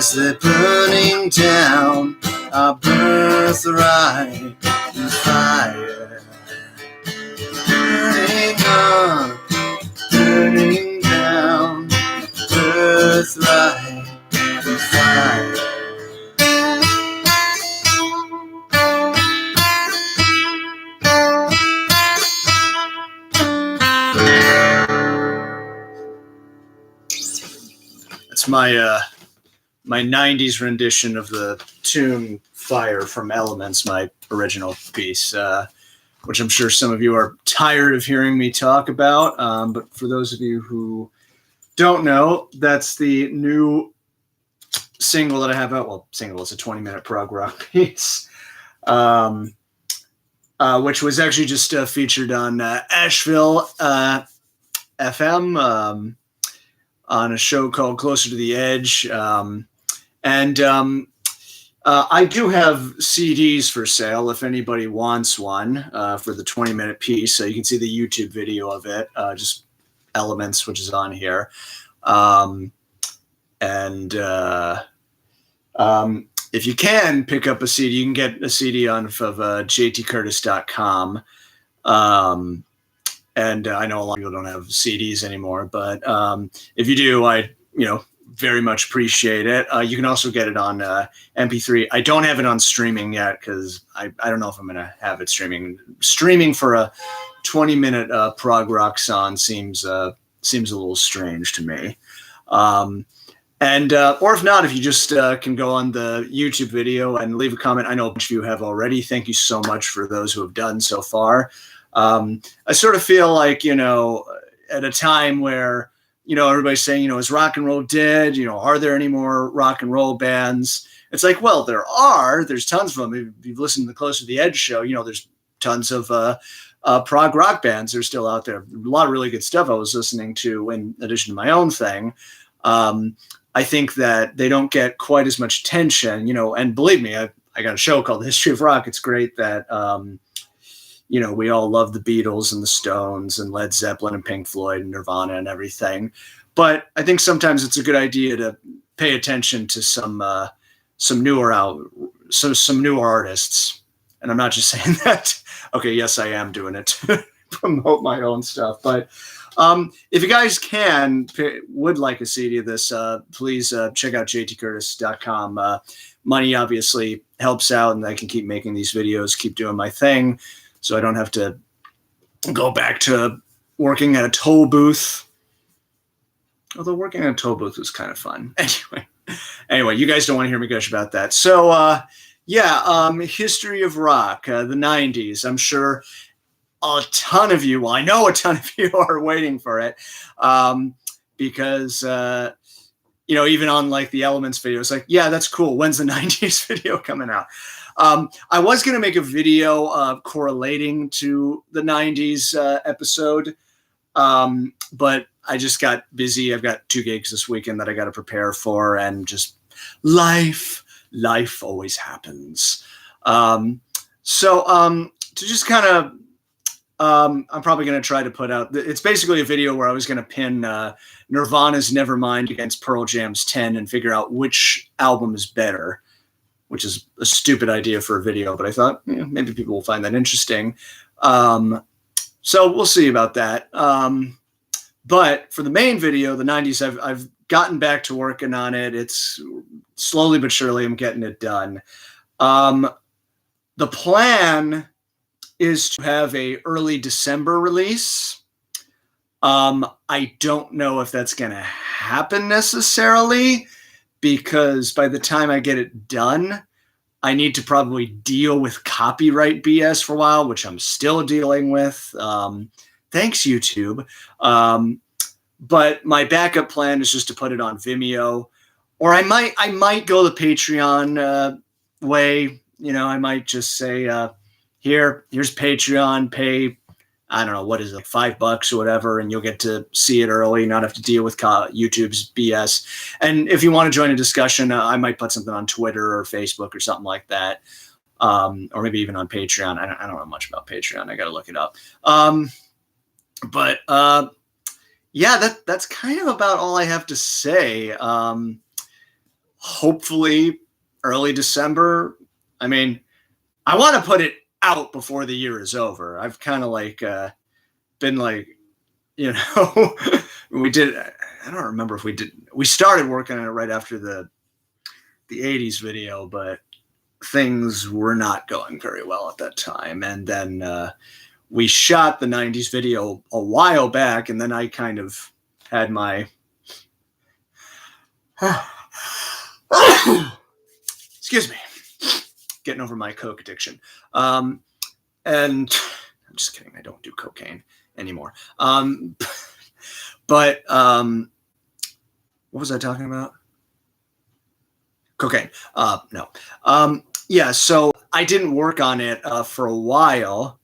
as they're burning down our birthright in fire. Burning up, burning down, birthright in fire. That's my 90s rendition of the tune Fire from Elements, my original piece, which I'm sure some of you are tired of hearing me talk about. But for those of you who don't know, that's the new single that I have out. Well, single, it's a 20-minute prog rock piece, which was actually just featured on Asheville FM on a show called Closer to the Edge. I do have CDs for sale if anybody wants one for the 20-minute piece. So you can see the YouTube video of it, just Elements, which is on here. If you can pick up a CD, you can get a CD of jtcurtis.com. And I know a lot of people don't have CDs anymore, but if you do, I very much appreciate it. You can also get it on MP3. I don't have it on streaming yet because I don't know if I'm going to have it streaming. Streaming for a 20-minute prog rock song seems a little strange to me. Or if not, if you just can go on the YouTube video and leave a comment. I know a bunch of you have already. Thank you so much for those who have done so far. I sort of feel like, at a time where, everybody's saying, is rock and roll dead? Are there any more rock and roll bands? It's like, well, there's tons of them. If you've listened to the Closer to the Edge show, there's tons of prog rock bands that are still out there. A lot of really good stuff I was listening to in addition to my own thing. I think that they don't get quite as much attention, and believe me, I got a show called The History of Rock. It's great that, we all love the Beatles and the Stones and Led Zeppelin and Pink Floyd and Nirvana and everything. But I think sometimes it's a good idea to pay attention to some newer artists. And I'm not just saying that. Okay, yes, I am doing it to promote my own stuff. But if you guys would like a CD of this, please check out jtcurtis.com. Money obviously helps out, and I can keep making these videos, keep doing my thing. So I don't have to go back to working at a toll booth. Although working at a toll booth was kind of fun. Anyway, you guys don't want to hear me gush about that. So, history of rock, the 90s. I'm sure a ton of you, I know a ton of you are waiting for it because, even on like the Elements video, it's like, yeah, that's cool. When's the 90s video coming out? I was going to make a video correlating to the 90s episode, but I just got busy. I've got 2 gigs this weekend that I got to prepare for, and just life always happens. To just kind of, I'm probably going to try to put out, it's basically a video where I was going to pin Nirvana's Nevermind against Pearl Jam's 10 and figure out which album is better, which is a stupid idea for a video, but I thought maybe people will find that interesting. So we'll see about that. But for the main video, the 90s, I've gotten back to working on it. It's slowly but surely I'm getting it done. The plan is to have a early December release. I don't know if that's going to happen necessarily, because by the time I get it done, I need to probably deal with copyright BS for a while, which I'm still dealing with. Thanks, YouTube. But my backup plan is just to put it on Vimeo, or I might go the Patreon way. I might just say, here's Patreon, pay, I don't know, what is it, $5 or whatever, and you'll get to see it early, not have to deal with YouTube's BS. And if you want to join a discussion, I might put something on Twitter or Facebook or something like that, or maybe even on Patreon. I don't know much about Patreon. I got to look it up. That's kind of about all I have to say. hopefully early December. I mean, I want to put it out before the year is over. I've kind of like been like, you know, we did. I don't remember if we did. We started working on it right after the '80s video, but things were not going very well at that time. And then we shot the '90s video a while back, and then I kind of had my excuse me, getting over my coke addiction. And I'm just kidding. I don't do cocaine anymore. But what was I talking about? Cocaine. No. Yeah. So I didn't work on it for a while,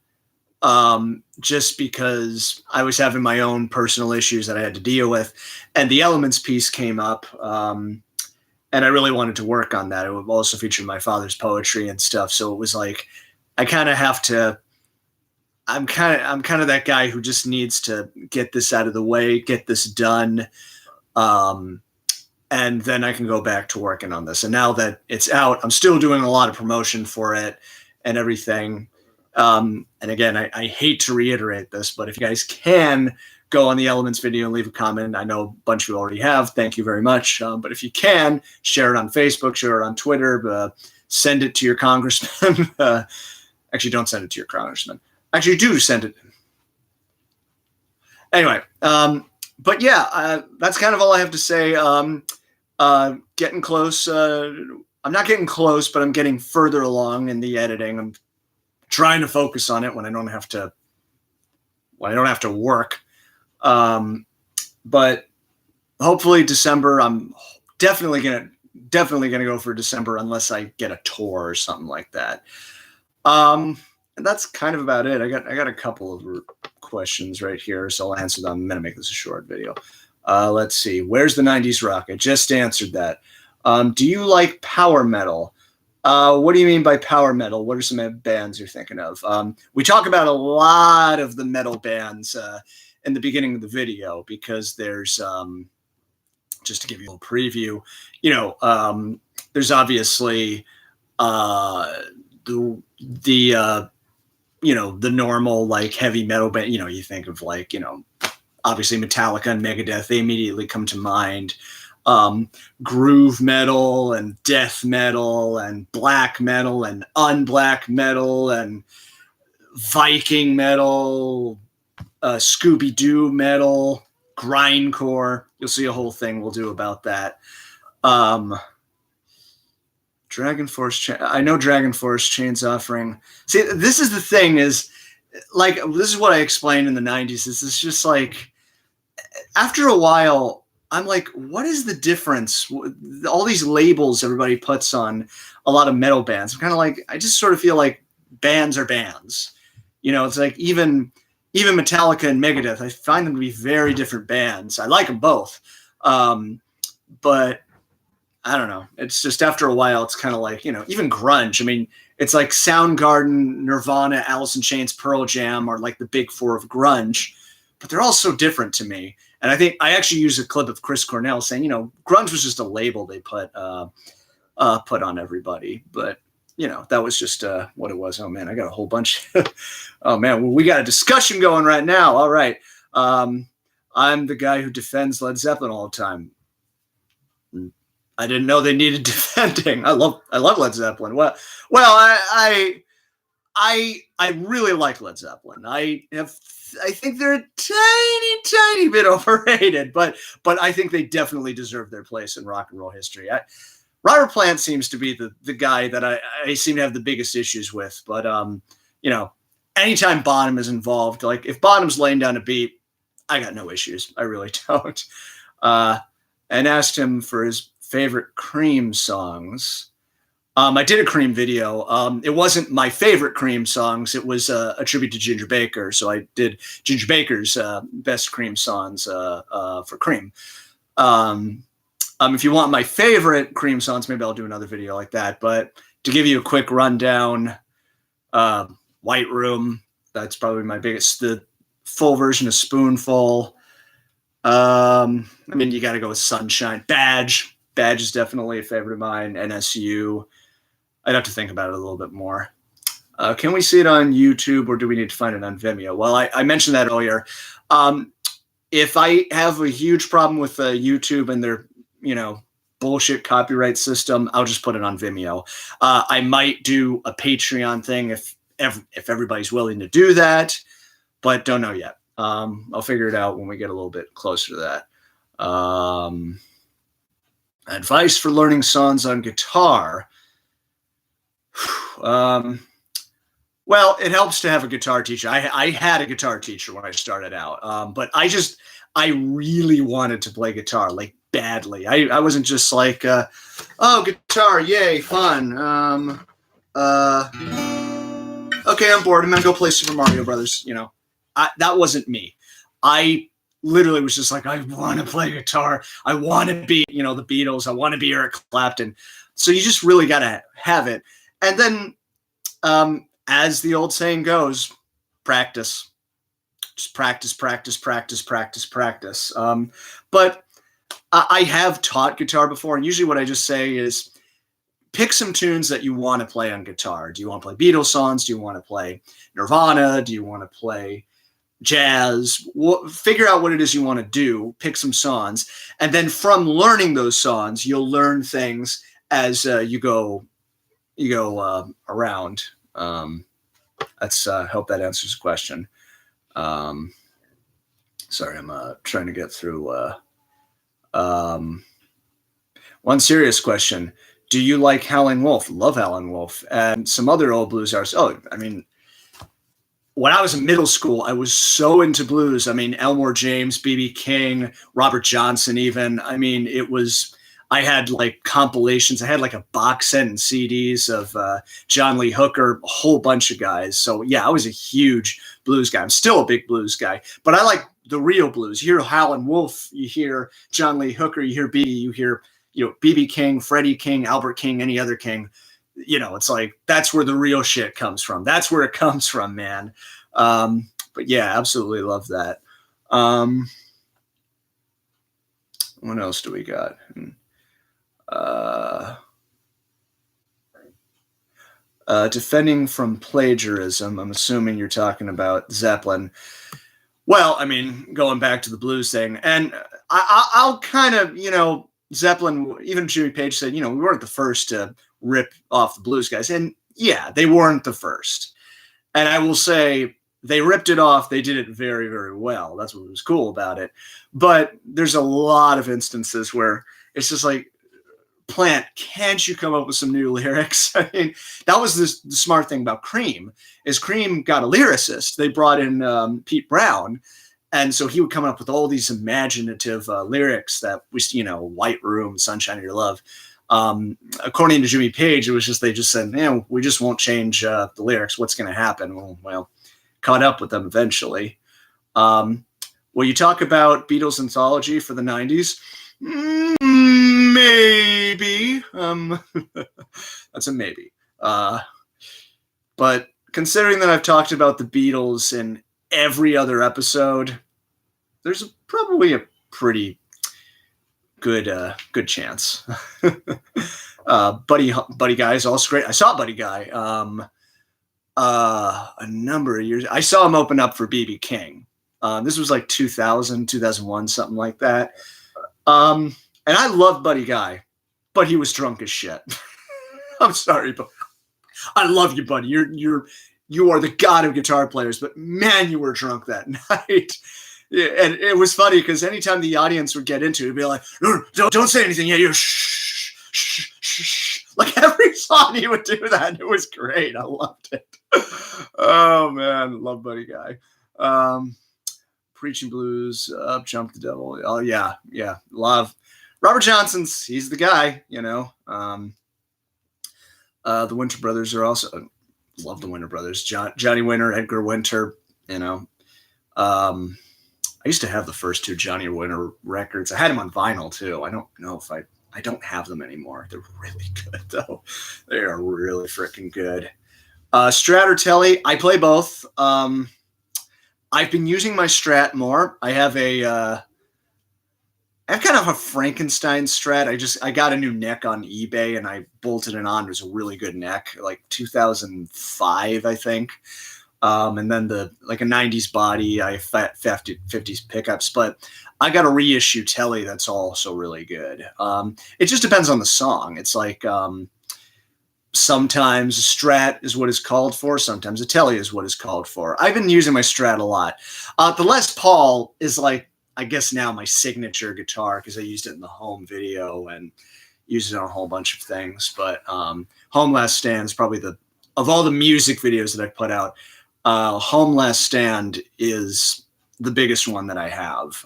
just because I was having my own personal issues that I had to deal with, and the Elements piece came up. And I really wanted to work on that. It would also feature my father's poetry and stuff. So it was like, I kind of have to. I'm kind of that guy who just needs to get this out of the way, get this done, and then I can go back to working on this. And now that it's out, I'm still doing a lot of promotion for it and everything. And again, I hate to reiterate this, but if you guys can go on the Elements video and leave a comment, I know a bunch of you already have. Thank you very much. But if you can, share it on Facebook, share it on Twitter, send it to your congressman. Actually, don't send it to your congressman. Actually, do send it. Anyway, but yeah, that's kind of all I have to say. Getting close. I'm not getting close, but I'm getting further along in the editing. I'm trying to focus on it when I don't have to. When I don't have to work. But hopefully December. I'm definitely gonna go for December unless I get a tour or something like that. And that's kind of about it. I got a couple of questions right here, so I'll answer them. I'm gonna make this a short video. Let's see. Where's the '90s rock? I just answered that. Do you like power metal? What do you mean by power metal? What are some bands you're thinking of? We talk about a lot of the metal bands in the beginning of the video because there's just to give you a little preview. There's obviously the the normal like heavy metal band. You think of like obviously Metallica and Megadeth. They immediately come to mind. Groove metal and death metal and black metal and unblack metal and Viking metal, Scooby-Doo metal, grindcore. You'll see a whole thing we'll do about that. Dragon Force. I know Dragon Force Chains Offering. See, this is the thing is like, this is what I explained in the 90s. This is just like, after a while, I'm like, what is the difference? All these labels everybody puts on a lot of metal bands. I'm kind of like, I just sort of feel like bands are bands. It's like even Metallica and Megadeth, I find them to be very different bands. I like them both. But I don't know. It's just after a while, it's kind of like, even grunge. I mean, it's like Soundgarden, Nirvana, Alice in Chains, Pearl Jam are like the big four of grunge, but they're all so different to me. And I think I actually used a clip of Chris Cornell saying, grunge was just a label they put on everybody. But, that was just what it was. Oh, man, I got a whole bunch. Oh, man, well, we got a discussion going right now. All right. I'm the guy who defends Led Zeppelin all the time. I didn't know they needed defending. I love Led Zeppelin. Well, I really like Led Zeppelin. I think they're a tiny bit overrated, but I think they definitely deserve their place in rock and roll history. Robert Plant seems to be the guy that I seem to have the biggest issues with. But anytime Bonham is involved, like if Bonham's laying down a beat, I got no issues. I really don't. And asked him for his favorite Cream songs. I did a Cream video. It wasn't my favorite Cream songs. It was a tribute to Ginger Baker. So I did Ginger Baker's best Cream songs for Cream. If you want my favorite Cream songs, maybe I'll do another video like that. But to give you a quick rundown, White Room, that's probably my biggest. The full version of Spoonful. You got to go with Sunshine. Badge. Badge is definitely a favorite of mine. NSU. I'd have to think about it a little bit more. Can we see it on YouTube, or do we need to find it on Vimeo? Well, I mentioned that earlier. If I have a huge problem with YouTube and their, bullshit copyright system, I'll just put it on Vimeo. I might do a Patreon thing if everybody's willing to do that, but don't know yet. I'll figure it out when we get a little bit closer to that. Advice for learning songs on guitar. Well, it helps to have a guitar teacher. I had a guitar teacher when I started out, but I really wanted to play guitar, like badly. I wasn't just like, oh, guitar, yay, fun. Okay, I'm bored. I'm gonna go play Super Mario Brothers. That wasn't me. I literally was just like, I want to play guitar. I want to be, the Beatles. I want to be Eric Clapton. So you just really got to have it. And then, as the old saying goes, practice. Just practice. But I have taught guitar before, and usually what I just say is pick some tunes that you want to play on guitar. Do you want to play Beatles songs? Do you want to play Nirvana? Do you want to play jazz? Figure out what it is you want to do. Pick some songs, and then from learning those songs, you'll learn things as you go around. Let's hope that answers the question. Sorry, I'm trying to get through one serious question. Do you like Howlin' Wolf? Love Howlin' Wolf. And some other old blues artists. Oh, I mean, when I was in middle school, I was so into blues. I mean, Elmore James, B.B. King, Robert Johnson even. I mean, I had like compilations. I had like a box set and CDs of John Lee Hooker, a whole bunch of guys. So yeah, I was a huge blues guy. I'm still a big blues guy, but I like the real blues. You hear Howlin' Wolf, you hear John Lee Hooker, you hear B.B., you hear B.B. King, Freddie King, Albert King, any other King. It's like that's where the real shit comes from. That's where it comes from, man. But yeah, absolutely love that. What else do we got? Defending from plagiarism. I'm assuming you're talking about Zeppelin. Well, I mean, going back to the blues thing, and I'll kind of, Zeppelin, even Jimmy Page said, we weren't the first to rip off the blues guys. And yeah, they weren't the first. And I will say they ripped it off. They did it very, very well. That's what was cool about it. But there's a lot of instances where it's just like, Plant, can't you come up with some new lyrics? I mean, that was the smart thing about Cream, is Cream got a lyricist. They brought in Pete Brown, and so he would come up with all these imaginative lyrics that was, White Room, Sunshine of Your Love. According to Jimmy Page, it was just, they just said, we just won't change the lyrics. What's going to happen? Well, caught up with them eventually. Will you talk about Beatles anthology for the 90s? Maybe. That's a maybe. But considering that I've talked about the Beatles in every other episode, there's probably a pretty good chance. Buddy Guy is also great. I saw Buddy Guy a number of years. I saw him open up for B.B. King. This was like 2000, 2001, something like that. And I love Buddy Guy, but he was drunk as shit. I'm sorry, but I love you, buddy. You are the god of guitar players, but man, you were drunk that night. Yeah, and it was funny because anytime the audience would get into it, it'd be like, no, don't say anything yet. You shh, shh, shh, shh. Like every song he would do that. And it was great. I loved it. Oh man, love Buddy Guy. Preaching Blues, Up Jump the Devil. Oh yeah, love. Robert Johnson's, he's the guy, The Winter Brothers are also, love the Winter Brothers. Johnny Winter, Edgar Winter, I used to have the first two Johnny Winter records. I had them on vinyl too. I don't know if I don't have them anymore. They're really good though. They are really freaking good. Strat or Telly, I play both. I've been using my Strat more. I have a I have kind of a Frankenstein Strat. I got a new neck on eBay and I bolted it on. It was a really good neck, like 2005, I think. And then the like a 90s body, I have 50s pickups, but I got a reissue telly that's also really good. It just depends on the song. It's like sometimes a Strat is what is called for, sometimes a telly is what is called for. I've been using my Strat a lot. The Les Paul is like, I guess now my signature guitar because I used it in the home video and used it on a whole bunch of things. But Home Last Stand is probably of all the music videos that I've put out, Home Last Stand is the biggest one that I have.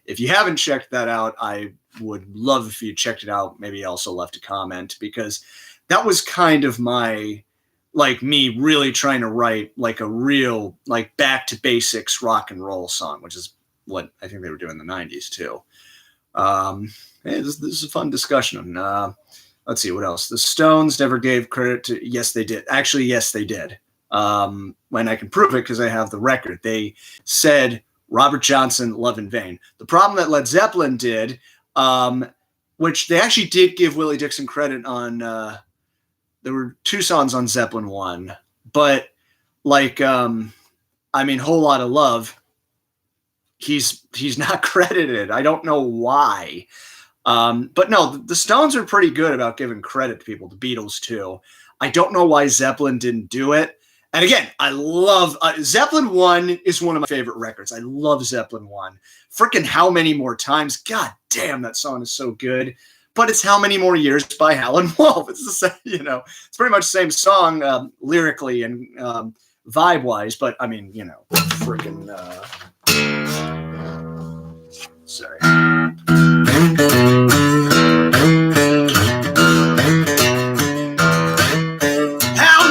If you haven't checked that out, I would love if you checked it out. Maybe also left a comment, because that was kind of my, like, me really trying to write like a real, like, back to basics rock and roll song, which is what I think they were doing in the 90s too. Hey, this is a fun discussion. Let's see what else. The Stones never gave credit to. Yes, they did. Actually, yes, they did. When I can prove it because I have the record. They said Robert Johnson, Love in Vain. The problem that Led Zeppelin did, which they actually did give Willie Dixon credit on. There were 2 songs on Zeppelin 1, but like, I mean, Whole Lot of Love. He's not credited. I don't know why. But no, the Stones are pretty good about giving credit to people. The Beatles too. I don't know why Zeppelin didn't do it. And again, I love Zeppelin 1 is one of my favorite records. I love Zeppelin 1. Freaking How Many More Times. God damn, that song is so good. But it's How Many More Years by Howlin' Wolf. It's the same, it's pretty much the same song lyrically and vibe wise. But I mean, freaking. Sorry. How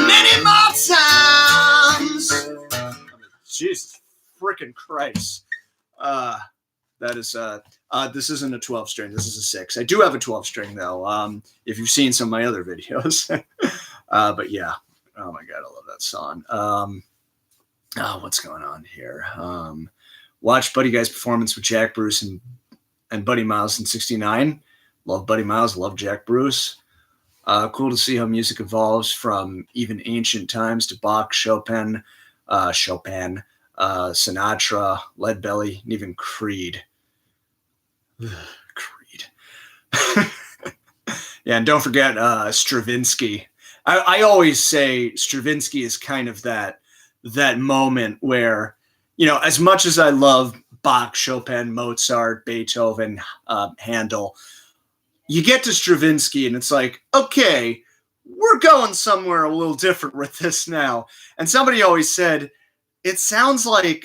many more times? Jesus freaking Christ. That is this isn't a 12 string, this is a 6. I do have a 12 string though. If you've seen some of my other videos. But yeah. Oh my god, I love that song. What's going on here? Watch Buddy Guy's performance with Jack Bruce and Buddy Miles in '69. Love Buddy Miles, love Jack Bruce. Cool to see how music evolves from even ancient times to Bach, Chopin, Sinatra, Leadbelly, and even Creed. Creed. Yeah, and don't forget Stravinsky. I always say Stravinsky is kind of that moment where, as much as I love Bach, Chopin, Mozart, Beethoven, Handel, you get to Stravinsky and it's like, okay, we're going somewhere a little different with this now. And somebody always said, it sounds like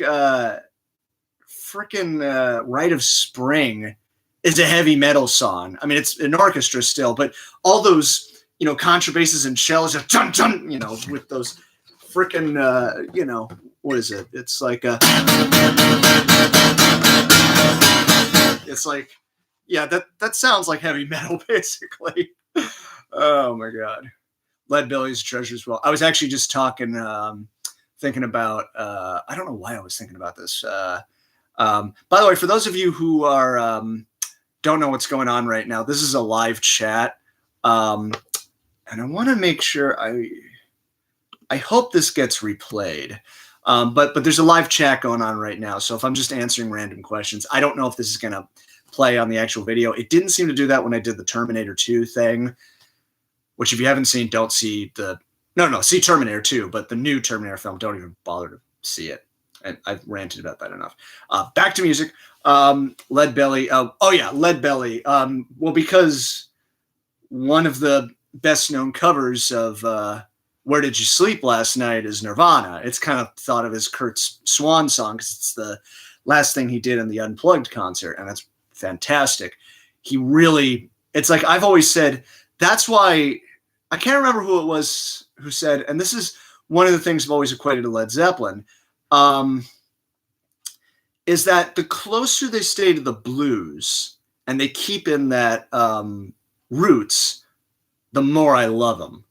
frickin' Rite of Spring is a heavy metal song. I mean, it's an orchestra still, but all those, contrabasses and shells, just dun, dun, with those frickin', what is it? It's like it's like, yeah, that sounds like heavy metal, basically. Oh my god. Leadbelly's Treasure as well. I was actually just thinking about, I don't know why I was thinking about this. By the way, for those of you who are don't know what's going on right now, this is a live chat. And I want to make sure I hope this gets replayed. But there's a live chat going on right now. So if I'm just answering random questions, I don't know if this is going to play on the actual video. It didn't seem to do that when I did the Terminator 2 thing, which if you haven't seen, don't see see Terminator 2, but the new Terminator film, don't even bother to see it. And I've ranted about that enough. Back to music. Leadbelly. Leadbelly. Well, because one of the best known covers of Where Did You Sleep Last Night is Nirvana. It's kind of thought of as Kurt's swan song because it's the last thing he did in the Unplugged concert, and that's fantastic. It's like I've always said, that's why, I can't remember who it was who said, and this is one of the things I've always equated to Led Zeppelin, is that the closer they stay to the blues and they keep in that roots, the more I love them.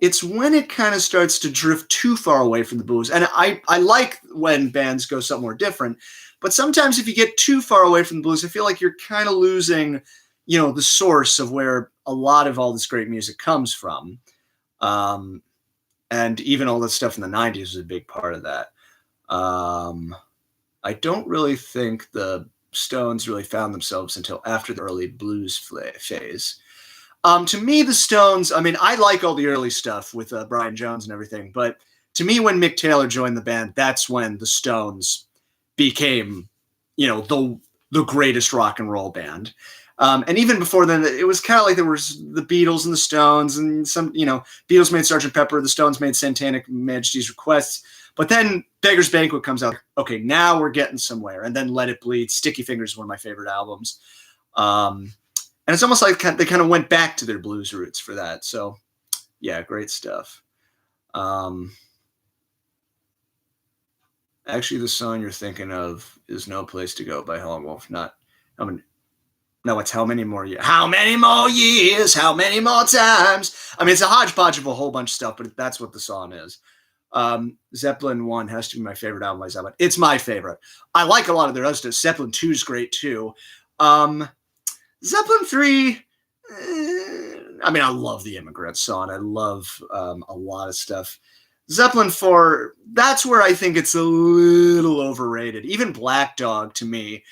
It's when it kind of starts to drift too far away from the blues. And I like when bands go somewhere different, but sometimes if you get too far away from the blues, I feel like you're kind of losing, the source of where a lot of all this great music comes from. Um, and even all that stuff in the 90s was a big part of that. Um, I don't really think the Stones really found themselves until after the early blues phase. To me, the Stones, I mean, I like all the early stuff with Brian Jones and everything, but to me, when Mick Taylor joined the band, that's when the Stones became, the greatest rock and roll band. And even before then, it was kind of like there was the Beatles and the Stones, and some, Beatles made Sgt. Pepper, the Stones made Satanic Majesty's Requests. But then Beggar's Banquet comes out. Okay, now we're getting somewhere. And then Let It Bleed. Sticky Fingers is one of my favorite albums. And it's almost like they kind of went back to their blues roots for that. So, yeah, great stuff. Actually, the song you're thinking of is No Place to Go by Howlin' Wolf. No, it's How Many More Years? How many more years? How many more times? I mean, it's a hodgepodge of a whole bunch of stuff, but that's what the song is. Zeppelin 1 has to be my favorite album by Zeppelin. It's my favorite. I like a lot of their other stuff. Zeppelin 2 is great, too. Zeppelin 3, I love the Immigrant Song. I love a lot of stuff. Zeppelin 4, that's where I think it's a little overrated. Even Black Dog, to me,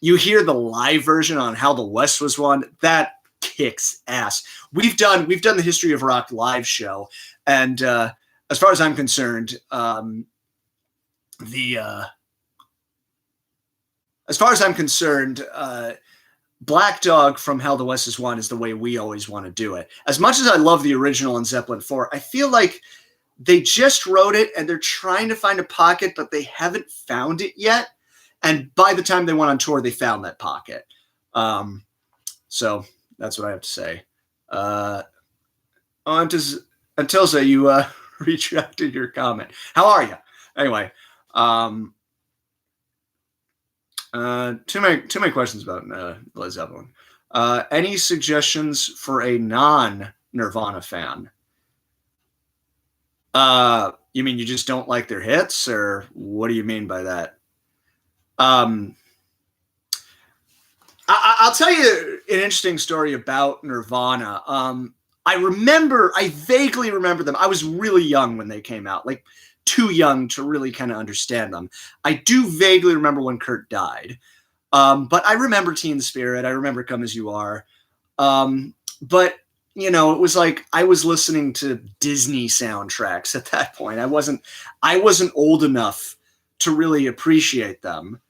you hear the live version on How the West Was Won, that kicks ass. We've done the History of Rock live show, and as far as I'm concerned, Black Dog from How the West Is Won is the way we always want to do it. As much as I love the original in Zeppelin 4, I feel like they just wrote it and they're trying to find a pocket, but they haven't found it yet. And by the time they went on tour, they found that pocket. So that's what I have to say. Antilza, you retracted your comment. How are you? Anyway, too many questions about Led Zeppelin. Any suggestions for a non-Nirvana fan? You mean you just don't like their hits, or what do you mean by that? I'll tell you an interesting story about Nirvana. I vaguely remember them. I was really young when they came out, like too young to really kind of understand them. I do vaguely remember when Kurt died. But I remember Teen Spirit. I remember Come As You Are. But it was like I was listening to Disney soundtracks at that point. I wasn't old enough to really appreciate them.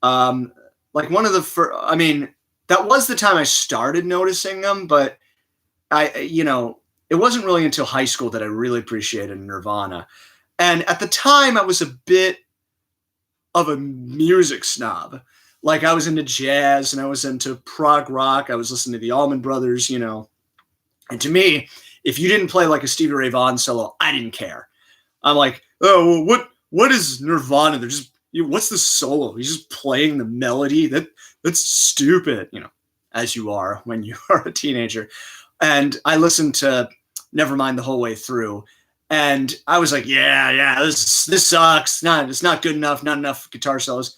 Like one of the first, that was the time I started noticing them, but it wasn't really until high school that I really appreciated Nirvana. And at the time I was a bit of a music snob. Like I was into jazz and I was into prog rock. I was listening to the Allman Brothers, and to me, if you didn't play like a Stevie Ray Vaughan solo, I didn't care. I'm like, oh, well, what is Nirvana? They're just, what's the solo? He's just playing the melody. That's stupid, as you are when you are a teenager. And I listened to Nevermind the whole way through, and I was like, yeah, this sucks. It's not good enough. Not enough guitar solos.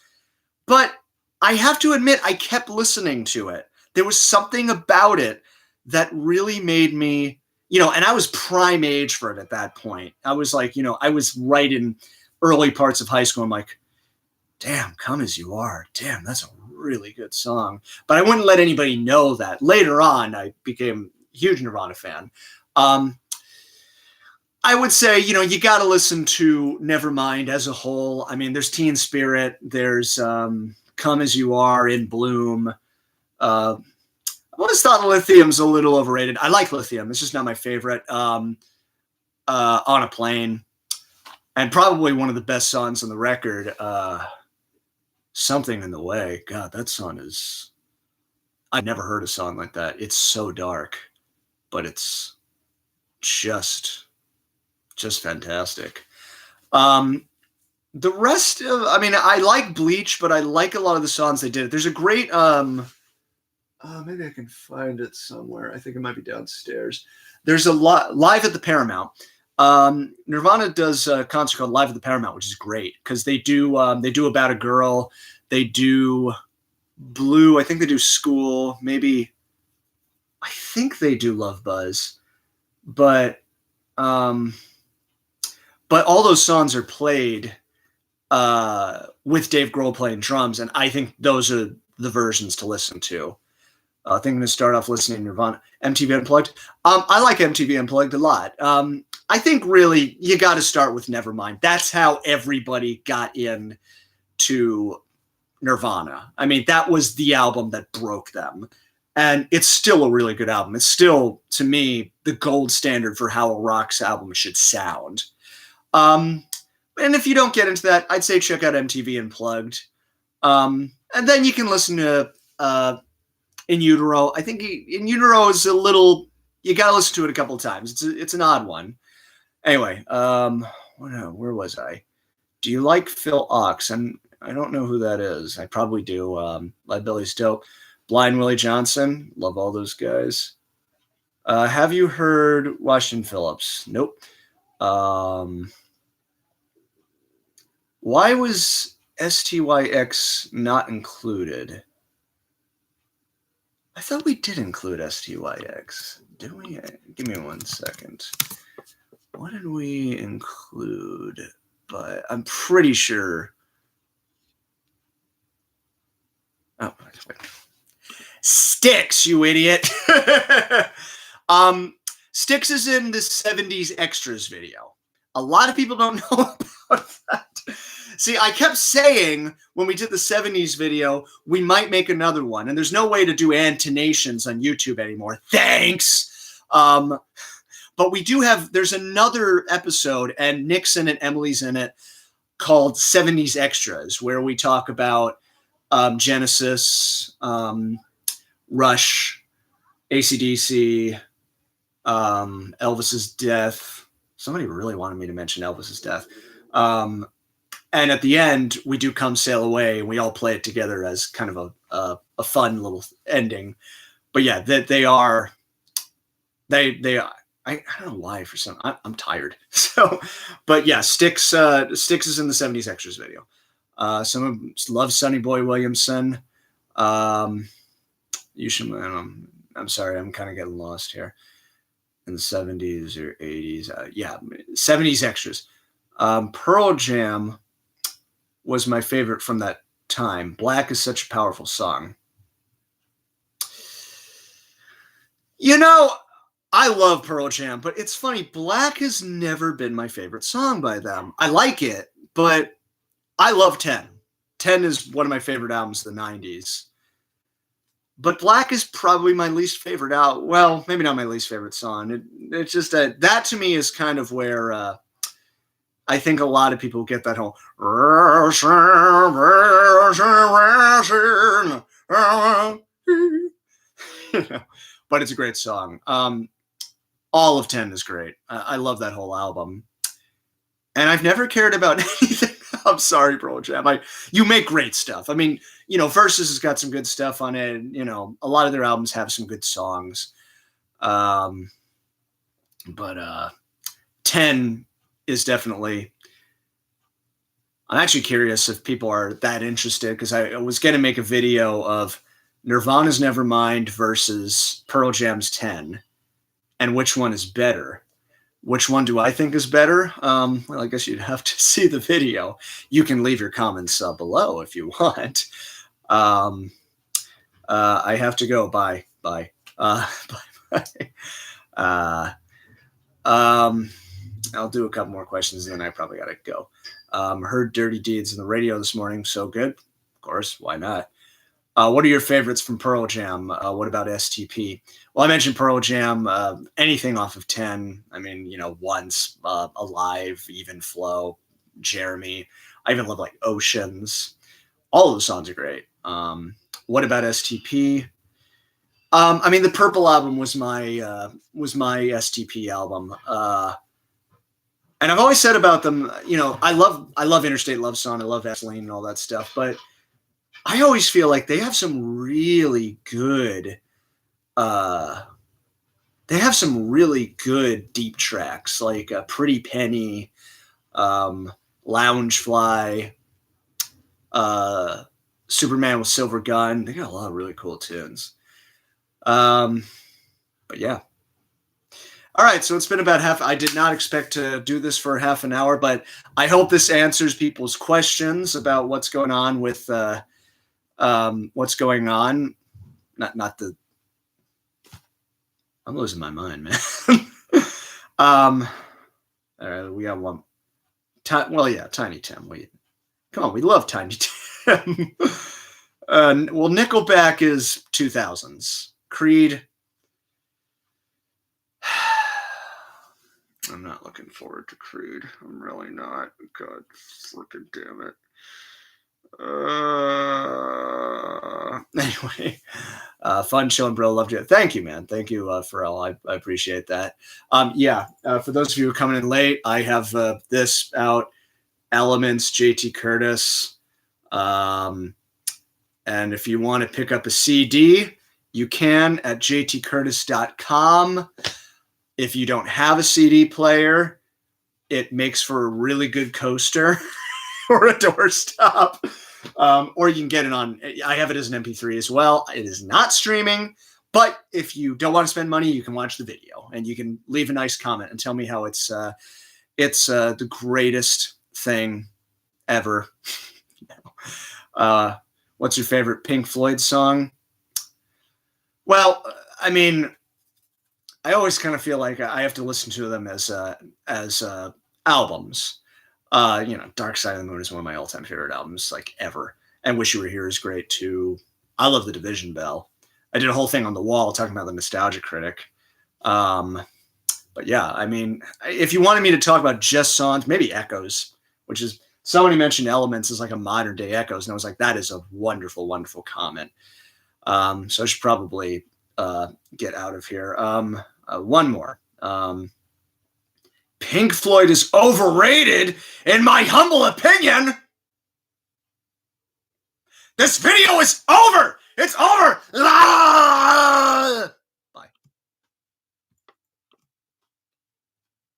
But I have to admit, I kept listening to it. There was something about it that really made me, and I was prime age for it at that point. I was like, I was right in early parts of high school. I'm like, damn, Come As You Are. Damn, that's a really good song. But I wouldn't let anybody know that. Later on, I became a huge Nirvana fan. I would say, you got to listen to Nevermind as a whole. I mean, there's Teen Spirit. There's Come As You Are, In Bloom. I always thought Lithium's a little overrated. I like Lithium. It's just not my favorite. On a Plane. And probably one of the best songs on the record, Something in the Way. God, that song is... I've never heard a song like that. It's so dark, but it's just fantastic. The rest of, I like Bleach, but I like a lot of the songs they did. There's a great Maybe I can find it somewhere. I think it might be downstairs. There's a lot live at the Paramount. Nirvana does a concert called Live at the Paramount, which is great because they do About a Girl, they do Blue. I think they do School. Maybe I think they do Love Buzz, but all those songs are played with Dave Grohl playing drums, and I think those are the versions to listen to. I think I'm going to start off listening to Nirvana. MTV Unplugged. I like MTV Unplugged a lot. I think really you got to start with Nevermind. That's how everybody got in to Nirvana. I mean, that was the album that broke them. And it's still a really good album. It's still, to me, the gold standard for how a rock's album should sound. And if you don't get into that, I'd say check out MTV Unplugged. And then you can listen to In Utero. I think In Utero is a little, you got to listen to it a couple of times. It's an odd one. Anyway, where was I? Do you like Phil Ox? I don't know who that is. I probably do. Lead Belly's dope. Blind Willie Johnson. Love all those guys. Have you heard Washington Phillips? Nope. Why was STYX not included? I thought we did include STYX. Did we? Give me 1 second. What did we include? But I'm pretty sure. Oh, wait. Styx, you idiot. Styx is in the 70s extras video. A lot of people don't know about that. See, I kept saying when we did the 70s video, we might make another one. And there's no way to do annotations on YouTube anymore. Thanks. But we do have, there's another episode, and Nick's in it, Emily's in it, called 70s Extras, where we talk about Genesis, Rush, AC/DC, Elvis's death. Somebody really wanted me to mention Elvis's death. And at the end, we do Come Sail Away, and we all play it together as kind of a fun little ending. But yeah, that they are. I don't know why. For some, I'm tired. So, but yeah, Styx is in the 70s Extras video. Some love Sonny Boy Williamson. You should. I'm sorry, I'm kind of getting lost here. In the 70s or 80s, 70s Extras. Pearl Jam was my favorite from that time. Black is such a powerful song. You know, I love Pearl Jam, but it's funny. Black has never been my favorite song by them. I like it, but I love 10. 10 is one of my favorite albums of the 90s. But Black is probably my least favorite album. Well, maybe not my least favorite song. It's just that to me is kind of where I think a lot of people get that whole but it's a great song. All of 10 is great. I love that whole album. And I've never cared about anything. I'm sorry, Pearl Jam. You make great stuff. I mean, Versus has got some good stuff on it. A lot of their albums have some good songs. But 10 is definitely. I'm actually curious if people are that interested, because I was going to make a video of Nirvana's Nevermind versus Pearl Jam's 10, and which one is better. Which one do I think is better? Well, I guess you'd have to see the video. You can leave your comments below if you want. I have to go. Bye. Bye. I'll do a couple more questions, and then I probably got to go. Heard Dirty Deeds on the radio this morning. So good. Of course. Why not? What are your favorites from Pearl Jam? What about STP? Well, I mentioned Pearl Jam. Anything off of 10. I mean, Once, Alive, Even Flow, Jeremy. I even love like Oceans. All of the songs are great. What about STP? I mean, the Purple album was my STP album. And I've always said about them, I love Interstate Love Song. I love Vaseline and all that stuff. But I always feel like they have some really good deep tracks, like Pretty Penny, Loungefly, uh, Superman with Silver Gun. They got a lot of really cool tunes. But yeah. All right, so it's been about half. I did not expect to do this for half an hour, but I hope this answers people's questions about what's going on with what's going on. Not the. I'm losing my mind, man. All right, we got one. Well, yeah, Tiny Tim. Come on, we love Tiny Tim. Well, Nickelback is 2000s. Creed. I'm not looking forward to Creed. I'm really not. God freaking damn it. Anyway, fun chilling, bro. Loved it. Thank you, man. Thank you, Pharrell. I appreciate that. Yeah, for those of you who are coming in late, I have this out. Elements, JT Curtis. And if you want to pick up a CD, you can at jtcurtis.com. If you don't have a CD player, it makes for a really good coaster or a doorstop. Or you can get it on, I have it as an MP3 as well. It is not streaming, but if you don't want to spend money, you can watch the video and you can leave a nice comment and tell me how it's the greatest thing ever. What's your favorite Pink Floyd song? Well, I mean, I always kind of feel like I have to listen to them as albums. Dark Side of the Moon is one of my all-time favorite albums, like ever. And Wish You Were Here is great too. I love The Division Bell. I did a whole thing on the wall talking about the Nostalgia Critic. But yeah, I mean, if you wanted me to talk about just songs, maybe Echoes, which is somebody mentioned Elements as like a modern day Echoes, and I was like, that is a wonderful, wonderful comment. So I should probably get out of here. One more. Pink Floyd is overrated, in my humble opinion. This video is over. It's over.